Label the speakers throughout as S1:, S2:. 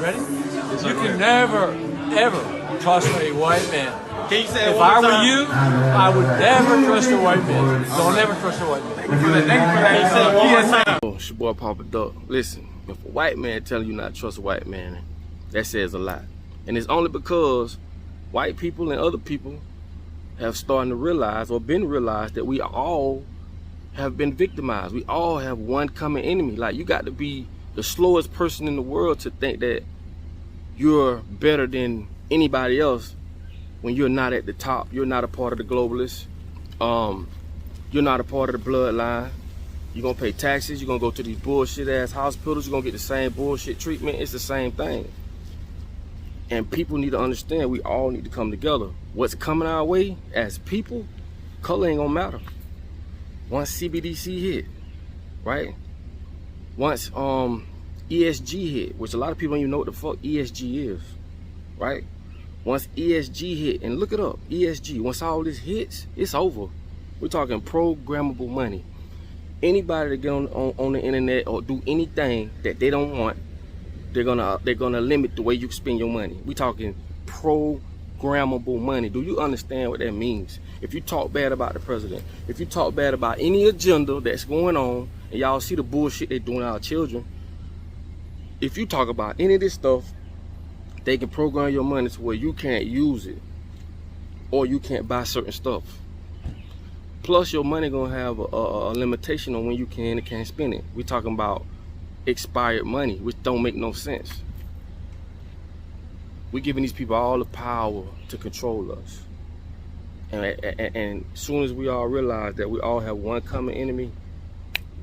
S1: Ready? You can never, ever trust a white man.
S2: Can you say it
S1: If
S2: one
S1: I
S2: more
S1: were
S2: time?
S1: you, I would never trust a white man. Don't ever trust a white man.
S2: Thank you for that. Can you say it one more time?
S3: It's your boy Papa Duck. Listen, if a white man telling you not to trust a white man, that says a lot. And it's only because white people and other people have started to realize or been realized that we all have been victimized. We all have one common enemy. Like, you got to be the slowest person in the world to think that you're better than anybody else when you're not at the top. You're not a part of the globalists. You're not a part of the bloodline. You're gonna pay taxes. You're gonna go to these bullshit ass hospitals. You're gonna get the same bullshit treatment. It's the same thing. And people need to understand we all need to come together. What's coming our way as people, color ain't gonna matter. Once CBDC hit, right? Once ESG hit, which a lot of people don't even know what the fuck ESG is, right? Once ESG hit, and look it up, ESG, once all this hits, it's over. We're talking programmable money. Anybody that get on the internet or do anything that they don't want, they're gonna limit the way you spend your money. We're talking programmable money. Do you understand what that means? If you talk bad about the president, if you talk bad about any agenda that's going on, and y'all see the bullshit they're doing to our children, if you talk about any of this stuff, they can program your money to where you can't use it or you can't buy certain stuff. Plus, your money gonna have a limitation on when you can and can't spend it. We're talking about expired money, which don't make no sense. We're giving these people all the power to control us. And as soon as we all realize that we all have one common enemy,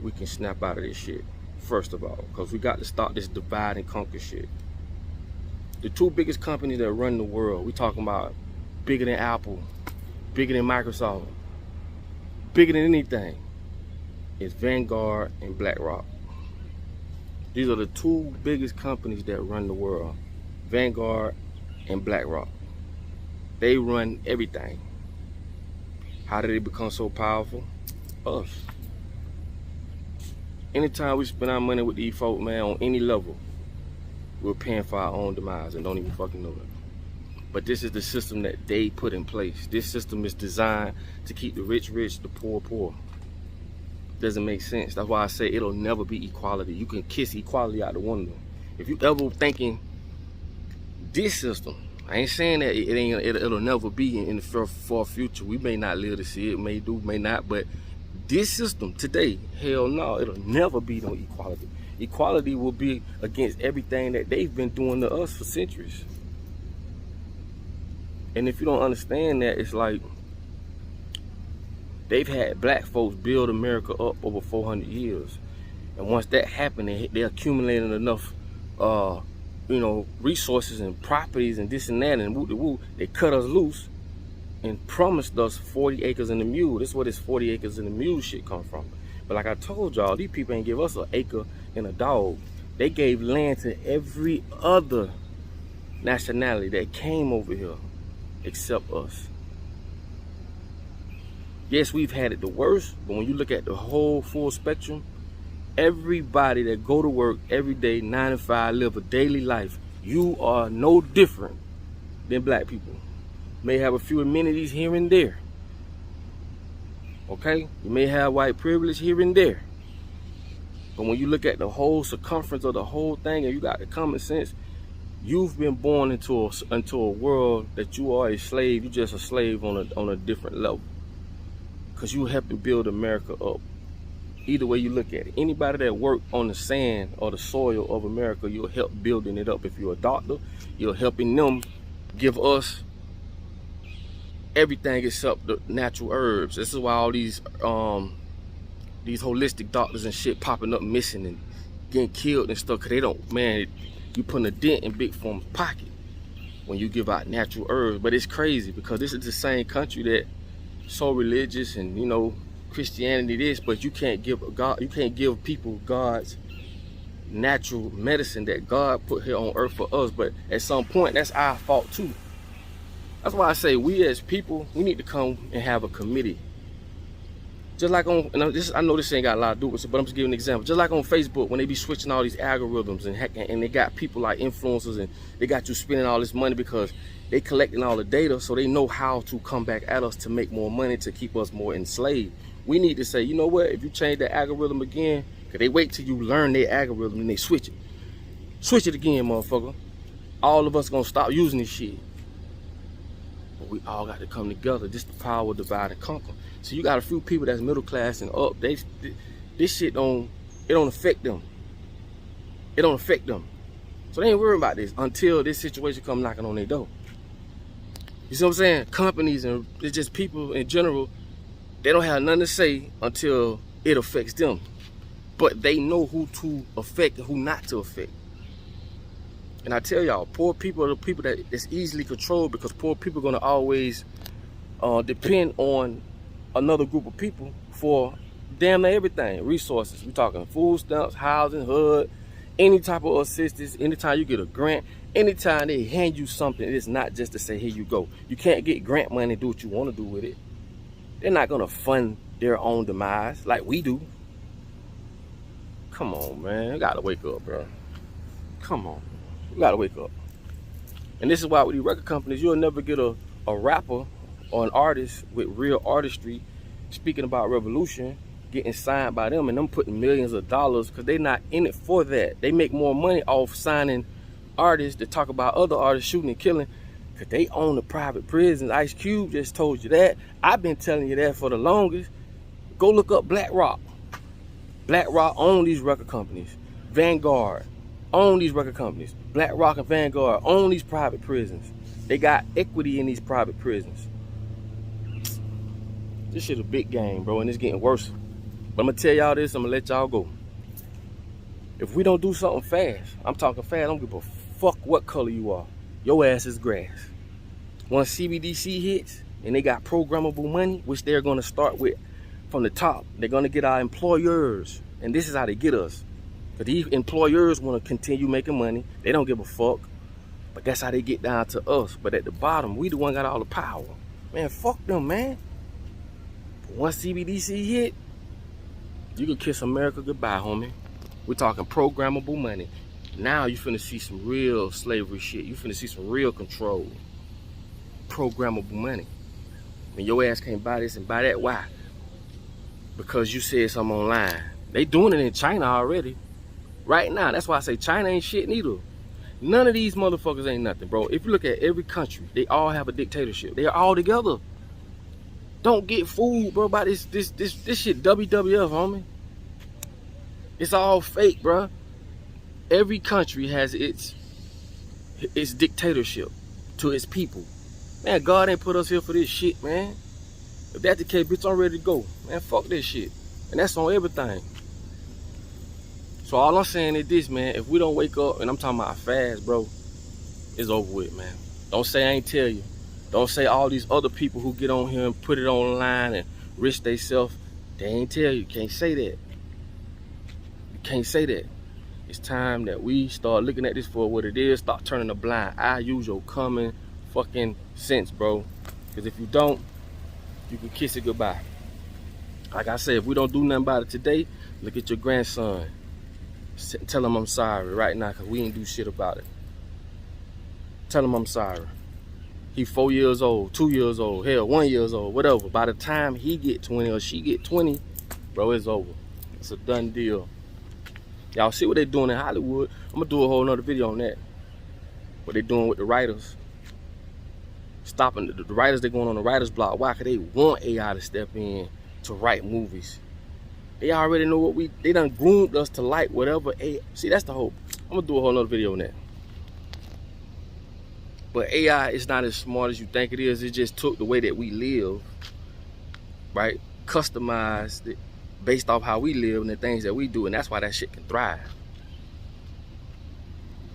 S3: we can snap out of this shit, first of all, because we got to stop this divide and conquer shit. The two biggest companies that run the world, we talking about bigger than Apple, bigger than Microsoft, bigger than anything, is Vanguard and BlackRock. These are the two biggest companies that run the world, Vanguard and BlackRock. They run everything. How did they become so powerful? Us. Anytime we spend our money with these folk, man, on any level, we're paying for our own demise and don't even fucking know it. But this is the system that they put in place. This system is designed to keep the rich rich, the poor poor. Doesn't make sense. That's why I say it'll never be equality. You can kiss equality out the window. If you ever thinking this system, I ain't saying that it'll never be in the far future. We may not live to see it, may do, may not, but this system today, hell no, it'll never be no equality. Equality will be against everything that they've been doing to us for centuries. And if you don't understand that, it's like they've had black folks build America up over 400 years. And once that happened, they accumulated enough resources and properties and this and that and woo-de-woo, they cut us loose and promised us 40 acres and a mule. This is where this 40 acres and a mule shit come from. But like I told y'all, these people ain't give us an acre and a dog. They gave land to every other nationality that came over here except us. Yes, we've had it the worst, but when you look at the whole full spectrum, everybody that go to work every day, 9 to 5, live a daily life, you are no different than black people. May have a few amenities here and there. Okay? You may have white privilege here and there. But when you look at the whole circumference of the whole thing and you got the common sense, you've been born into a world that you are a slave. You're just a slave on a different level. Because you're helping build America up. Either way you look at it. Anybody that work on the sand or the soil of America, you'll help building it up. If you're a doctor, you're helping them give us everything except the natural herbs. This is why all these holistic doctors and shit popping up missing and getting killed and stuff, because they don't, man, you putting a dent in Big Pharma's pocket when you give out natural herbs. But it's crazy because this is the same country that so religious and, you know, Christianity this, but you can't give people God's natural medicine that God put here on earth for us. But at some point, that's our fault too. That's why I say we as people, we need to come and have a committee Just like on, and I know this ain't got a lot to do with it, but I'm just giving an example. Just like on Facebook, when they be switching all these algorithms and they got people like influencers and they got you spending all this money because they collecting all the data, so they know how to come back at us to make more money to keep us more enslaved. We need to say, you know what? If you change that algorithm again, cause they wait till you learn their algorithm and they switch it. Switch it again, motherfucker. All of us gonna stop using this shit. But we all got to come together. This the power of divide and conquer. So you got a few people that's middle class and up. This shit don't affect them. It don't affect them. So they ain't worried about this until this situation come knocking on their door. You see what I'm saying? Companies and it's just people in general, they don't have nothing to say until it affects them. But they know who to affect and who not to affect. And I tell y'all, poor people are the people that's easily controlled, because poor people are gonna always depend on another group of people for damn near everything. Resources. We talking food stamps, housing, HUD, any type of assistance, anytime you get a grant, anytime they hand you something, it's not just to say, here you go. You can't get grant money and do what you want to do with it. They're not gonna fund their own demise like we do. Come on, man. You gotta wake up, bro. Come on. You gotta wake up. And this is why with these record companies, you'll never get a rapper or an artist with real artistry speaking about revolution getting signed by them and them putting millions of dollars, because they're not in it for that. They make more money off signing artists that talk about other artists shooting and killing, because they own the private prisons. Ice Cube just told you that. I've been telling you that for the longest. Go look up BlackRock. BlackRock own these record companies. Vanguard own these record companies. BlackRock and Vanguard own these private prisons. They got equity in these private prisons. This shit a big game, bro, and it's getting worse. But I'm gonna tell y'all this, I'm gonna let y'all go. If we don't do something fast, I'm talking fast, I don't give a fuck what color you are. Your ass is grass. Once CBDC hits and they got programmable money, which they're gonna start with from the top, they're gonna get our employers. And this is how they get us. Because these employers wanna continue making money. They don't give a fuck. But that's how they get down to us. But at the bottom, we the one got all the power. Man, fuck them, man. But once CBDC hit, you can kiss America goodbye, homie. We're talking programmable money. Now you finna see some real slavery shit. You finna see some real control. Programmable money. And your ass can't buy this and buy that. Why? Because you said something online. They doing it in China already. Right now. That's why I say China ain't shit neither. None of these motherfuckers ain't nothing, bro. If you look at every country, they all have a dictatorship. They are all together. Don't get fooled, bro, by this shit WWF, homie. It's all fake, bro. Every country has its dictatorship to its people. Man, God ain't put us here for this shit, man. If that's the case, bitch, I'm ready to go. Man, fuck this shit. And that's on everything. So all I'm saying is this, man. If we don't wake up, and I'm talking about fast, bro, it's over with, man. Don't say I ain't tell you. Don't say all these other people who get on here and put it online and risk themselves, they ain't tell you. You can't say that. You can't say that. It's time that we start looking at this for what it is. Start turning a blind eye. Use your common fucking sense, bro. Because if you don't, you can kiss it goodbye. Like I said, if we don't do nothing about it today, look at your grandson. Tell him I'm sorry right now, because we ain't do shit about it. Tell him I'm sorry. He 4 years old, 2 years old, hell, 1 year old, whatever. By the time he get 20 or she get 20, bro, it's over. It's a done deal. Y'all see what they doing in Hollywood? I'm gonna do a whole nother video on that. What they doing with the writers. Stopping the writers, they going on the writer's block. Why? Because they want AI to step in to write movies. They already know what they done groomed us to like whatever AI. See, that's the hope. I'm gonna do a whole nother video on that. But AI is not as smart as you think it is. It just took the way that we live, right? Customized it based off how we live and the things that we do. And that's why that shit can thrive.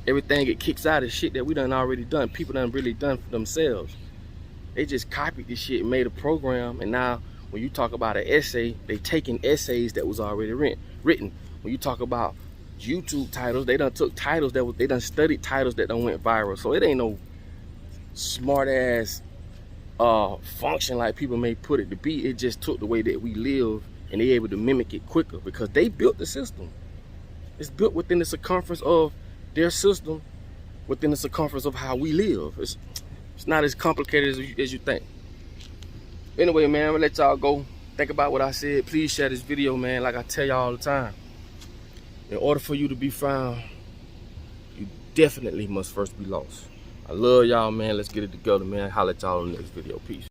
S3: Everything it kicks out is shit that we done already done. People done really done for themselves. They just copied this shit and made a program. And now when you talk about an essay, they taking essays that was already written. When you talk about YouTube titles, they done took titles they done studied titles that done went viral. So it ain't no smart ass function like people may put it to be. It just took the way that we live and they able to mimic it quicker because they built the system. It's built within the circumference of their system, within the circumference of how we live. It's not as complicated as you think. Anyway, man, I'm gonna let y'all go. Think about what I said. Please share this video, man. Like I tell y'all all the time, in order for you to be found, you definitely must first be lost. I love y'all, man. Let's get it together, man. Holla at y'all in the next video. Peace.